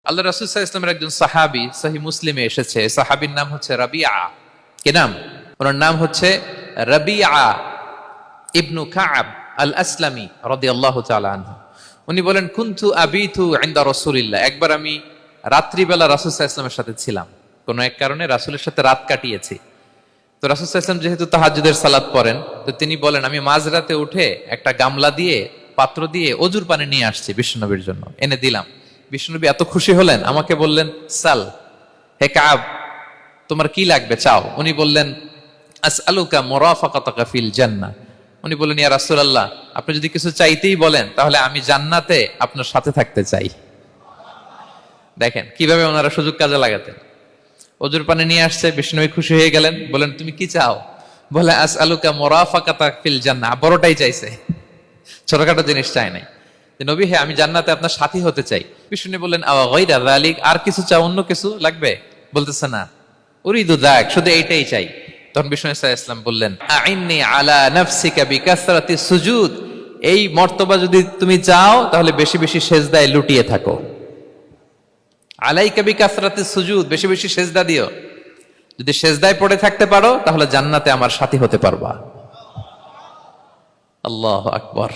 আল্লাহ রাসূল সাল্লাল্লাহু আলাইহি ওয়াসাল্লামের একজন সাহাবী সহিহ মুসলিমে এসেছে, সাহাবীর নাম হচ্ছে রাবিআ। কি নাম? ওনার নাম হচ্ছে রাবিআ ইবনু কাব আল আসলামি রাদিয়াল্লাহু তাআলা আনহু। উনি বলেন, কুনতু আবিতু ইনদা রাসূলিল্লাহ। একবার আমি রাত্রিবেলা রাসূল সাল্লাল্লাহু আলাইহি ওয়াসাল্লামের সাথে ছিলাম, কোন এক কারণে রাসূলের সাথে রাত কাটিয়েছি। তো রাসূল সাল্লাল্লাহু আলাইহি ওয়াসাল্লাম যেহেতু তাহাজ্জুদের সালাত পড়েন, তো তিনি বলেন, আমি মাঝরাতে উঠে একটা গামলা দিয়ে, পাত্র দিয়ে অজুর পানি নিয়ে আসছি বিশ্বনবীর জন্য, এনে দিলাম। বিশ্বনবী এত খুশি হলেন, আমাকে বললেন, সাল, হে কাব, তোমার কি লাগবে চাও। উনি বললেন, আসআলুকা মুরাফাকাতাকা ফিল জান্নাহ। উনি বললেন, ইয়া রাসূলুল্লাহ, আপনি যদি কিছু চাইতেই বলেন তাহলে আমি জান্নাতে আপনার সাথে থাকতে চাই। দেখেন কিভাবে ওনারা সুযোগ কাজে লাগাতেন। অজুর পানি নিয়ে আসছে, বিষ্ণুবী খুশি হয়ে গেলেন, বলেন, তুমি কি চাও? বলে, আসআলুকা মুরাফাকাতাকা ফিল জান্নাহ। বড়টাই চাইছে, ছোটখাটো জিনিস চাই নাই। নবী, হে, আমি জান্নাতে আপনার সাথী হতে চাই। বিষ্ণু বললেন, আওয়া গায়রা যালিক, আর কিছু চাও, অন্য কিছু লাগবে? বলতেছে, না, উরিদু যাক, শুধু এইটাই চাই। তখন বিষ্ণু সাল্লাল্লাহু আলাইহি ওয়াসাল্লাম বললেন, আইন্নি আলা নাফসিকা বিকাসরাতি সুজুদ। এই মর্তবা যদি তুমি চাও তাহলে বেশি বেশি সেজদায় লুটিয়ে থাকো। আলাইকা বিকাসরাতি সুজুদ, বেশি বেশি সেজদা দিও। যদি সেজদায় পড়ে থাকতে পারো তাহলে জান্নাতে আমার সাথী হতে পারবা। আল্লাহু আকবার।